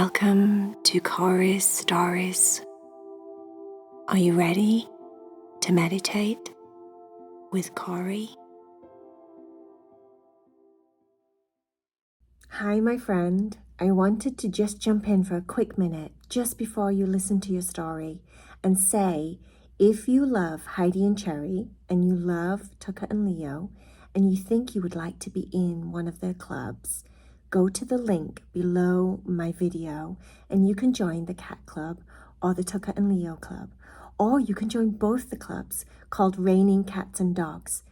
Welcome to Cory's Stories. Are you ready to meditate with Cory? Hi, my friend. I wanted to just jump in for a quick minute just before you listen to your story and say, if you love Heidi and Cherry and you love Tucker and Leo and you think you would like to be in one of their clubs, go to the link below my video and you can join the Cat Club or the Tucker and Leo Club, or you can join both the clubs called Raining Cats and Dogs.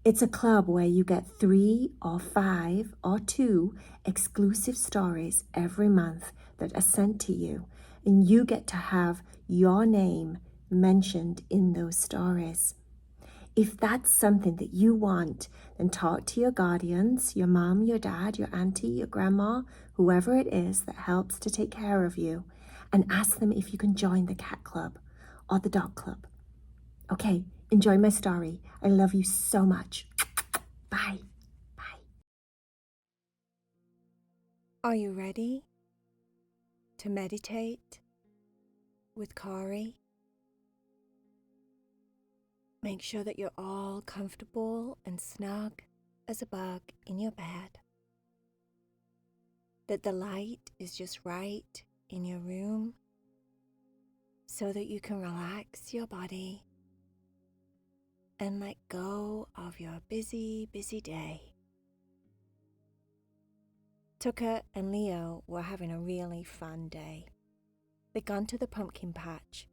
It's a club where you get 3 or 5 or 2 exclusive stories every month that are sent to you, and you get to have your name mentioned in those stories. If that's something that you want, then talk to your guardians, your mom, your dad, your auntie, your grandma, whoever it is that helps to take care of you, and ask them if you can join the cat club or the dog club. Okay, enjoy my story. I love you so much. Bye. Bye. Are you ready to meditate with Cory? Make sure that you're all comfortable and snug as a bug in your bed. That the light is just right in your room so that you can relax your body and let go of your busy, busy day. Tucker and Leo were having a really fun day. They'd gone to the pumpkin patch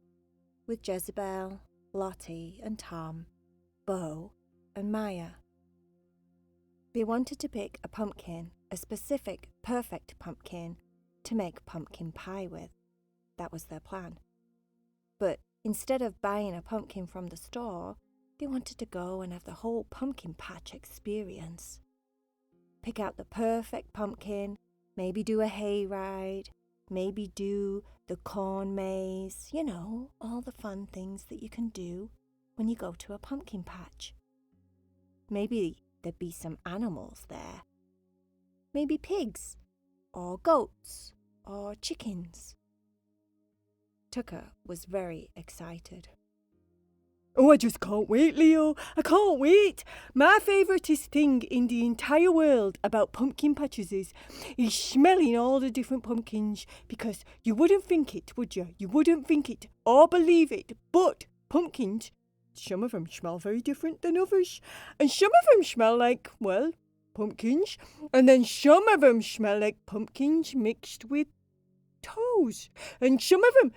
with Jezebel, Lottie and Tom, Bo and Maya. They wanted to pick a pumpkin, a specific, perfect pumpkin, to make pumpkin pie with. That was their plan. But instead of buying a pumpkin from the store, they wanted to go and have the whole pumpkin patch experience. Pick out the perfect pumpkin, maybe do a hayride, maybe do the corn maze, all the fun things that you can do when you go to a pumpkin patch. Maybe there'd be some animals there. Maybe pigs, or goats, or chickens. Tucker was very excited. Oh, I just can't wait, Leo. I can't wait. My favouriteest thing in the entire world about pumpkin patches is smelling all the different pumpkins, because you wouldn't think it, would you? You wouldn't think it or believe it, but pumpkins, some of them smell very different than others. And some of them smell like, pumpkins. And then some of them smell like pumpkins mixed with toes. And some of them,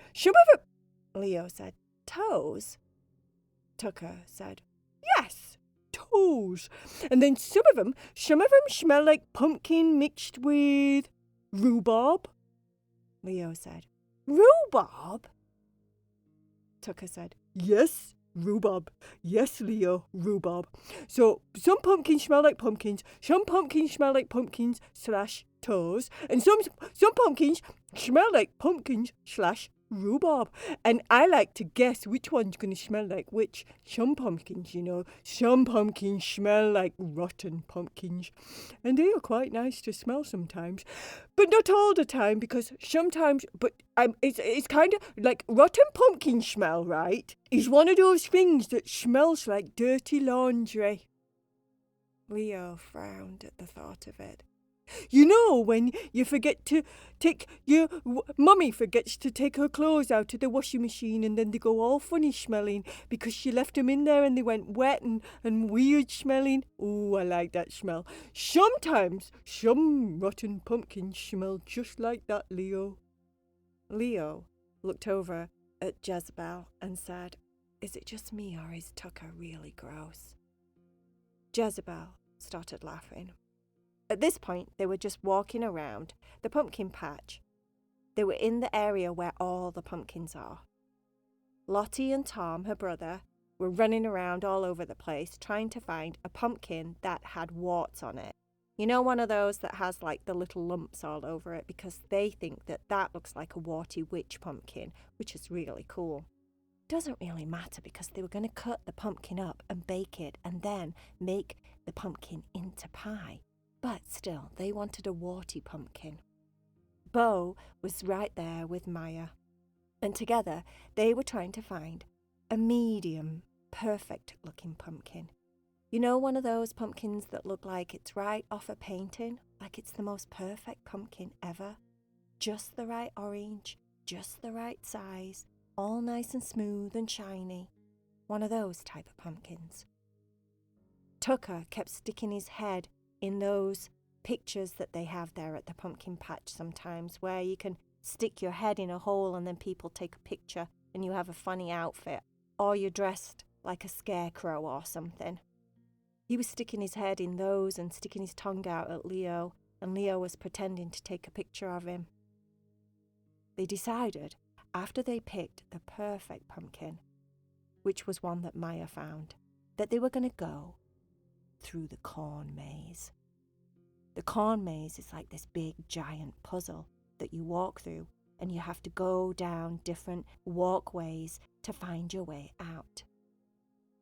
Leo said, "Toes?" Tucker said, "Yes, toes. And then some of them smell like pumpkin mixed with rhubarb." Leo said, "Rhubarb?" Tucker said, "Yes, rhubarb. Yes, Leo, rhubarb. So some pumpkins smell like pumpkins, some pumpkins smell like pumpkins / toes, and some pumpkins smell like pumpkins / rhubarb. And I like to guess which one's going to smell like which. Some pumpkins, some pumpkins smell like rotten pumpkins. And they are quite nice to smell sometimes. But not all the time, because sometimes, it's kind of like rotten pumpkin smell, right? Is one of those things that smells like dirty laundry." Leo frowned at the thought of it. When you forget to mummy forgets to take her clothes out of the washing machine, and then they go all funny smelling because she left them in there and they went wet and weird smelling. Oh, I like that smell. Sometimes some rotten pumpkins smell just like that, Leo. Leo looked over at Jezebel and said, "Is it just me, or is Tucker really gross?" Jezebel started laughing. At this point, they were just walking around the pumpkin patch. They were in the area where all the pumpkins are. Lottie and Tom, her brother, were running around all over the place trying to find a pumpkin that had warts on it. One of those that has like the little lumps all over it, because they think that looks like a warty witch pumpkin, which is really cool. Doesn't really matter, because they were going to cut the pumpkin up and bake it and then make the pumpkin into pie. But still, they wanted a warty pumpkin. Bo was right there with Maya, and together they were trying to find a medium, perfect-looking pumpkin. You know, one of those pumpkins that look like it's right off a painting, like it's the most perfect pumpkin ever. Just the right orange, just the right size, all nice and smooth and shiny. One of those type of pumpkins. Tucker kept sticking his head in those pictures that they have there at the pumpkin patch sometimes, where you can stick your head in a hole and then people take a picture and you have a funny outfit, or you're dressed like a scarecrow or something. He was sticking his head in those and sticking his tongue out at Leo, and Leo was pretending to take a picture of him. They decided, after they picked the perfect pumpkin, which was one that Maya found, that they were going to go through the corn maze. The corn maze is like this big giant puzzle that you walk through, and you have to go down different walkways to find your way out.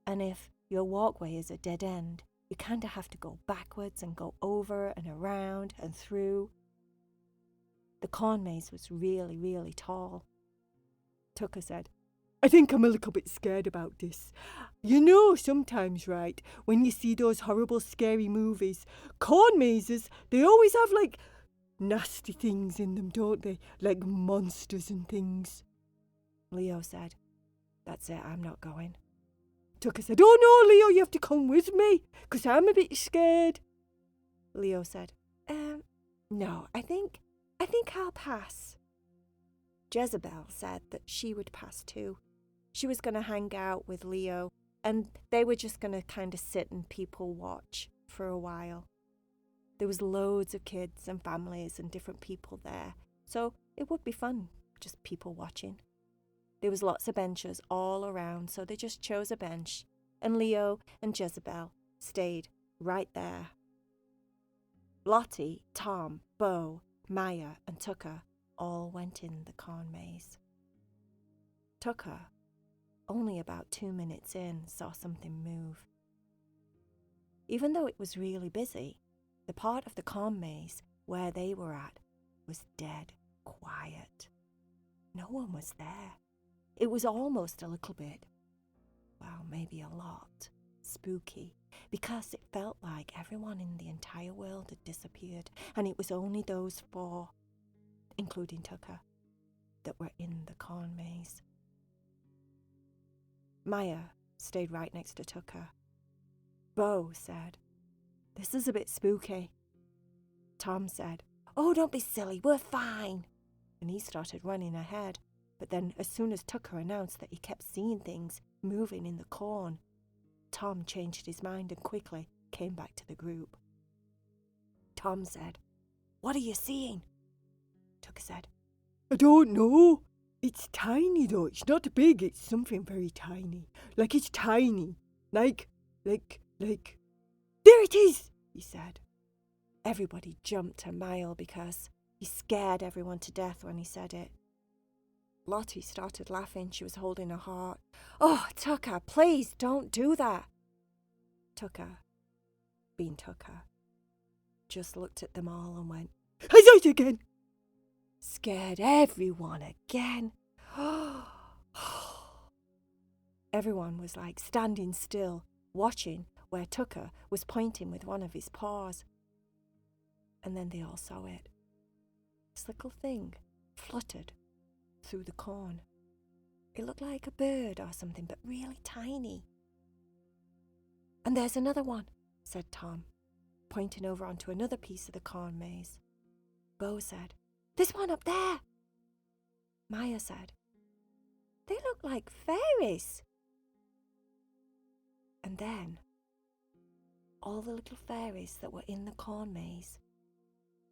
And if your walkway is a dead end, you kind of have to go backwards and go over and around and through. The corn maze was really, really tall. Tucker said, I think I'm a little bit scared about this. You know, sometimes, right, when you see those horrible, scary movies, corn mazes, they always have, like, nasty things in them, don't they? Like monsters and things. Leo said, That's it, I'm not going. Tucker said, Oh no, Leo, you have to come with me, 'cause I'm a bit scared. Leo said, No, I think I'll pass. Jezebel said that she would pass too. She was going to hang out with Leo, and they were just going to kind of sit and people watch for a while. There was loads of kids and families and different people there, so it would be fun, just people watching. There was lots of benches all around, so they just chose a bench, and Leo and Jezebel stayed right there. Lottie, Tom, Bo, Maya, and Tucker all went in the corn maze. Tucker, only about 2 minutes in, saw something move. Even though it was really busy, the part of the corn maze where they were at was dead quiet. No one was there. It was almost a little bit, well, maybe a lot, spooky, because it felt like everyone in the entire world had disappeared, and it was only those 4, including Tucker, that were in the corn maze. Maya stayed right next to Tucker. Bo said, This is a bit spooky. Tom said, Oh, don't be silly, we're fine. And he started running ahead. But then as soon as Tucker announced that he kept seeing things moving in the corn, Tom changed his mind and quickly came back to the group. Tom said, What are you seeing? Tucker said, I don't know. It's tiny though. It's not big. It's something very tiny. Like it's tiny. Like. There it is, he said. Everybody jumped a mile because he scared everyone to death when he said it. Lottie started laughing. She was holding her heart. Oh, Tucker, please don't do that. Tucker, being Tucker, just looked at them all and went, Is it again? Scared everyone again. Everyone was like standing still, watching where Tucker was pointing with one of his paws. And then they all saw it. This little thing fluttered through the corn. It looked like a bird or something, but really tiny. And there's another one, said Tom, pointing over onto another piece of the corn maze. Bo said, There's one up there. Maya said, They look like fairies. And then all the little fairies that were in the corn maze,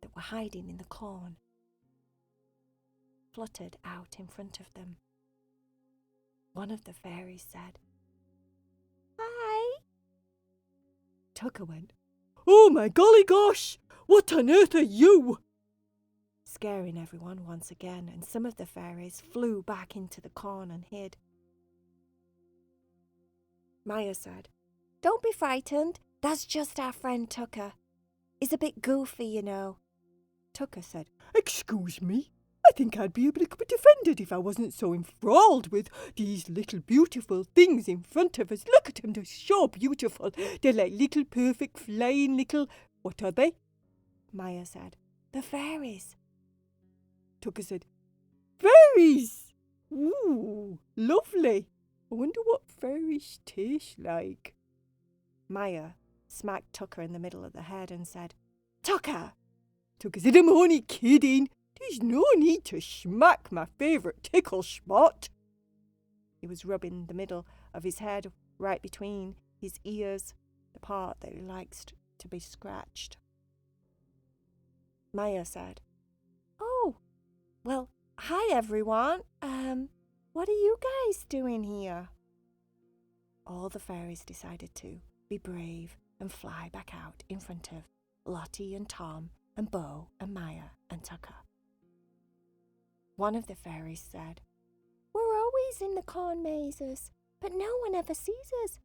that were hiding in the corn, fluttered out in front of them. One of the fairies said, Hi. Tucker went, Oh my golly gosh! What on earth are you? Scaring everyone once again, and some of the fairies flew back into the corn and hid. Maya said, Don't be frightened. That's just our friend Tucker. He's a bit goofy, you know. Tucker said, "Excuse me. I think I'd be a little bit offended if I wasn't so enthralled with these little beautiful things in front of us. Look at them, they're so beautiful. They're like little perfect flying little... What are they?" Maya said, "The fairies." Tucker said, "Fairies! Ooh, lovely. I wonder what fairies taste like." Maya smacked Tucker in the middle of the head and said, "Tucker!" Tucker said, "I'm only kidding. There's no need to smack my favourite tickle spot." He was rubbing the middle of his head right between his ears, the part that he likes to be scratched. Maya said, "Oh, well, hi everyone. What are you guys doing here?" All the fairies decided to be brave and fly back out in front of Lottie and Tom and Bo and Maya and Tucker. One of the fairies said, "We're always in the corn mazes, but no one ever sees us.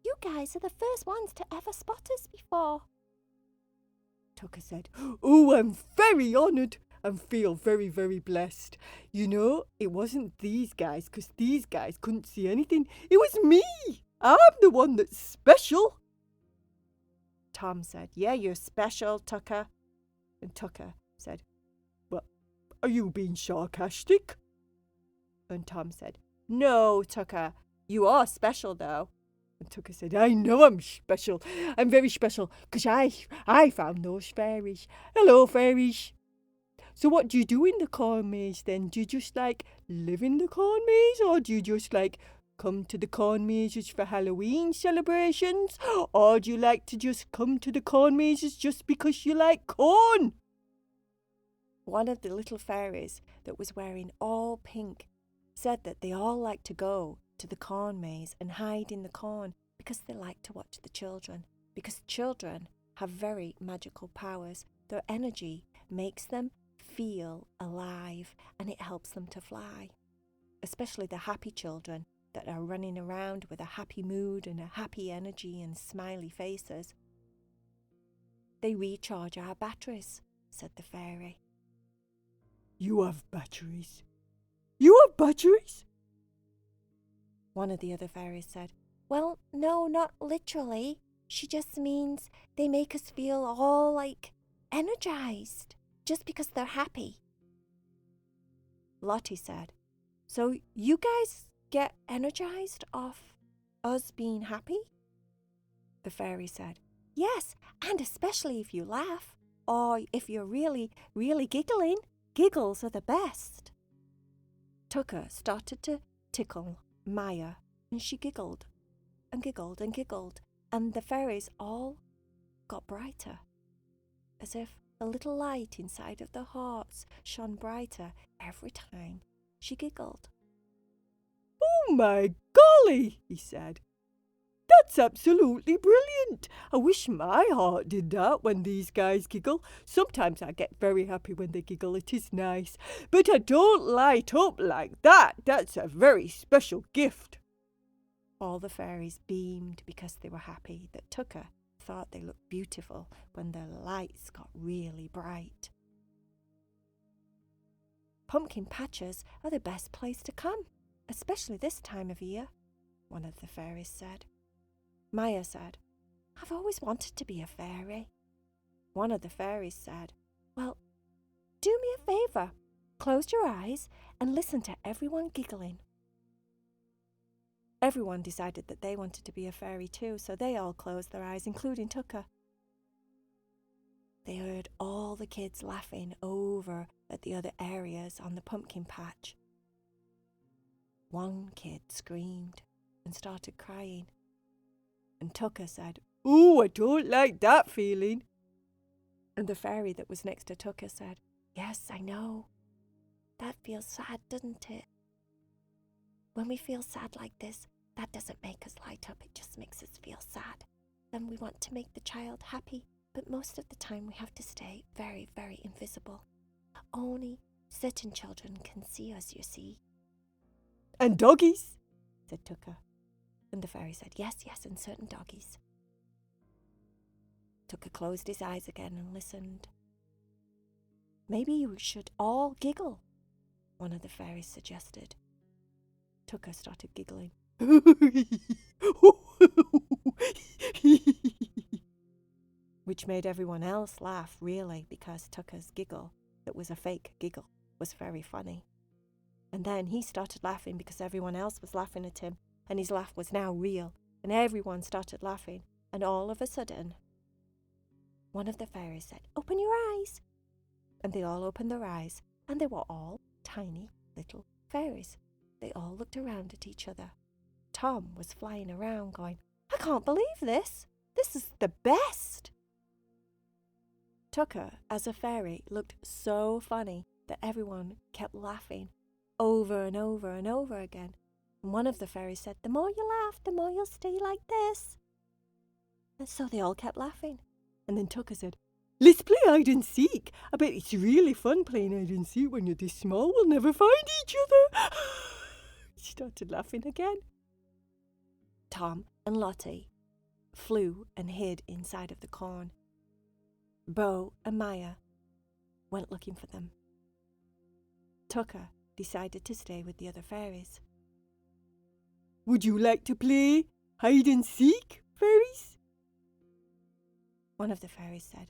You guys are the first ones to ever spot us before." Tucker said, "Oh, I'm very honoured and feel very, very blessed. You know, it wasn't these guys, because these guys couldn't see anything. It was me. I'm the one that's special." Tom said, "Yeah, you're special, Tucker." And Tucker said, "Well, are you being sarcastic?" And Tom said, "No, Tucker, you are special though." And Tucker said, "I know I'm special. I'm very special, because I found those fairies. Hello, fairies. So what do you do in the corn maze then? Do you just live in the corn maze, or do you just come to the corn mazes for Halloween celebrations? Or do you like to just come to the corn mazes just because you like corn?" One of the little fairies that was wearing all pink said that they all like to go to the corn maze and hide in the corn because they like to watch the children, because children have very magical powers. Their energy makes them feel alive and it helps them to fly, especially the happy children that are running around with a happy mood and a happy energy and smiley faces. "They recharge our batteries," said the fairy. "You have batteries? You have batteries?" One of the other fairies said, "Well, no, not literally. She just means they make us feel all energized just because they're happy." Lottie said, "So you guys get energized off us being happy?" The fairy said, "Yes, and especially if you laugh, or if you're really, really giggling. Giggles are the best." Tucker started to tickle Maya, and she giggled and giggled and giggled, and the fairies all got brighter, as if a little light inside of their hearts shone brighter every time she giggled. "Oh my golly," he said. "That's absolutely brilliant. I wish my heart did that when these guys giggle. Sometimes I get very happy when they giggle. It is nice. But I don't light up like that. That's a very special gift." All the fairies beamed because they were happy that Tucker thought they looked beautiful when the lights got really bright. "Pumpkin patches are the best place to come, especially this time of year," one of the fairies said. Maya said, "I've always wanted to be a fairy." One of the fairies said, "Well, do me a favour. Close your eyes and listen to everyone giggling." Everyone decided that they wanted to be a fairy too, so they all closed their eyes, including Tucker. They heard all the kids laughing over at the other areas on the pumpkin patch. One kid screamed and started crying, and Tucker said, "Oh, I don't like that feeling." And the fairy that was next to Tucker said, "Yes, I know. That feels sad, doesn't it? When we feel sad like this, that doesn't make us light up, it just makes us feel sad. Then we want to make the child happy, but most of the time we have to stay very, very invisible. Only certain children can see us, you see." "And doggies," said Tucker. And the fairy said, yes, and certain doggies. Tucker closed his eyes again and listened. Maybe you should all giggle, one of the fairies suggested. Tucker started giggling. Which made everyone else laugh, really, because Tucker's giggle, that was a fake giggle, was very funny. And then he started laughing because everyone else was laughing at him, and his laugh was now real, and everyone started laughing, and all of a sudden, one of the fairies said, "Open your eyes." And they all opened their eyes, and they were all tiny little fairies. They all looked around at each other. Tom was flying around going, "I can't believe this. This is the best." Tucker, as a fairy, looked so funny that everyone kept laughing over and over and over again. And one of the fairies said, "The more you laugh, the more you'll stay like this." And so they all kept laughing. And then Tucker said, "Let's play hide and seek. I bet it's really fun playing hide and seek when you're this small. We'll never find each other." She started laughing again. Tom and Lottie flew and hid inside of the corn. Bo and Maya went looking for them. Tucker decided to stay with the other fairies. "Would you like to play hide and seek, fairies?" One of the fairies said,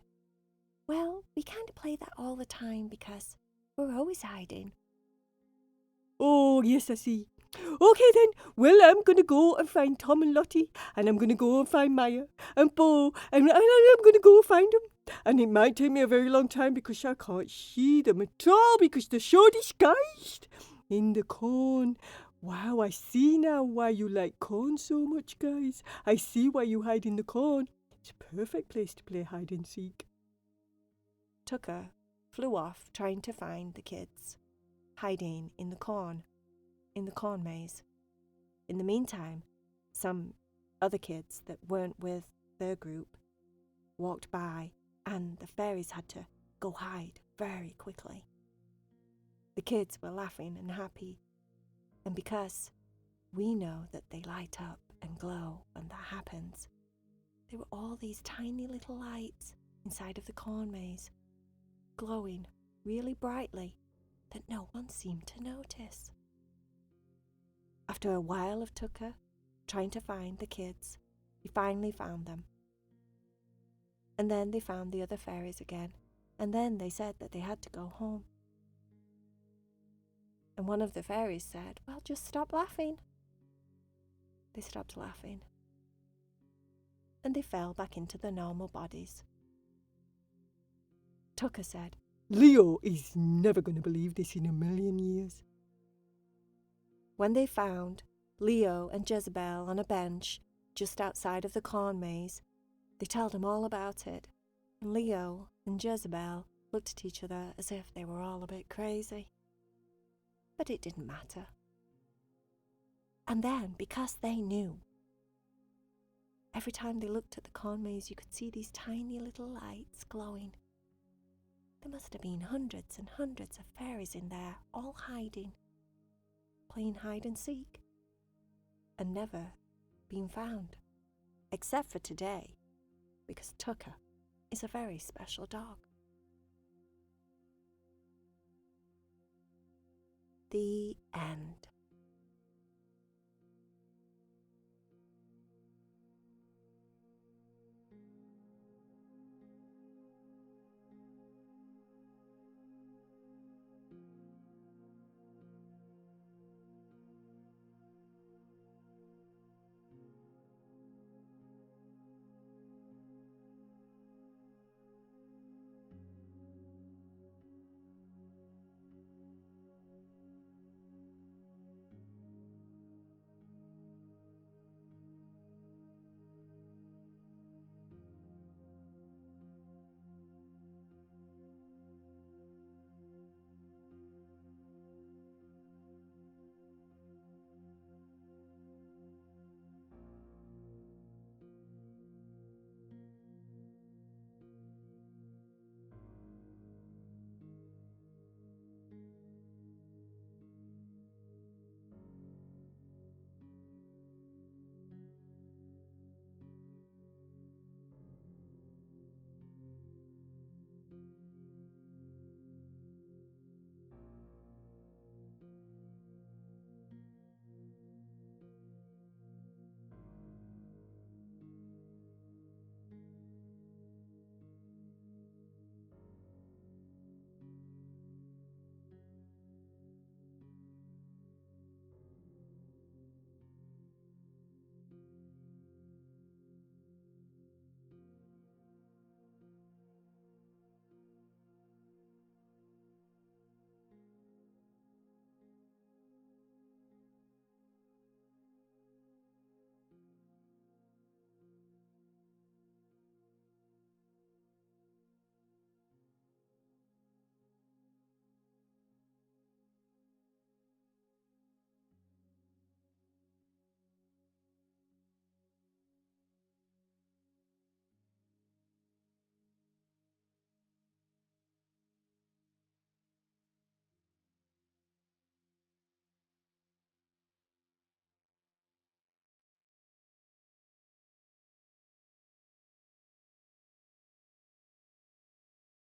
"Well, we can't play that all the time because we're always hiding." "Oh, yes, I see. Okay then, well, I'm going to go and find Tom and Lottie, and I'm going to go and find Maya and Bo, and I'm going to go find them. And it might take me a very long time because I can't see them at all because they're so disguised in the corn. Wow, I see now why you like corn so much, guys. I see why you hide in the corn. It's a perfect place to play hide and seek." Tucker flew off trying to find the kids, hiding in the corn maze. In the meantime, some other kids that weren't with their group walked by, and the fairies had to go hide very quickly. The kids were laughing and happy, and because we know that they light up and glow when that happens, there were all these tiny little lights inside of the corn maze, glowing really brightly that no one seemed to notice. After a while of Tucker trying to find the kids, he finally found them. And then they found the other fairies again, and then they said that they had to go home. And one of the fairies said, "Well, just stop laughing." They stopped laughing, and they fell back into their normal bodies. Tucker said, "Leo is never going to believe this in a million years." When they found Leo and Jezebel on a bench just outside of the corn maze, they told him all about it, and Leo and Jezebel looked at each other as if they were all a bit crazy. But it didn't matter. And then, because they knew, every time they looked at the corn maze, you could see these tiny little lights glowing. There must have been hundreds and hundreds of fairies in there, all hiding, playing hide and seek, and never being found, except for today, because Tucker is a very special dog. The end.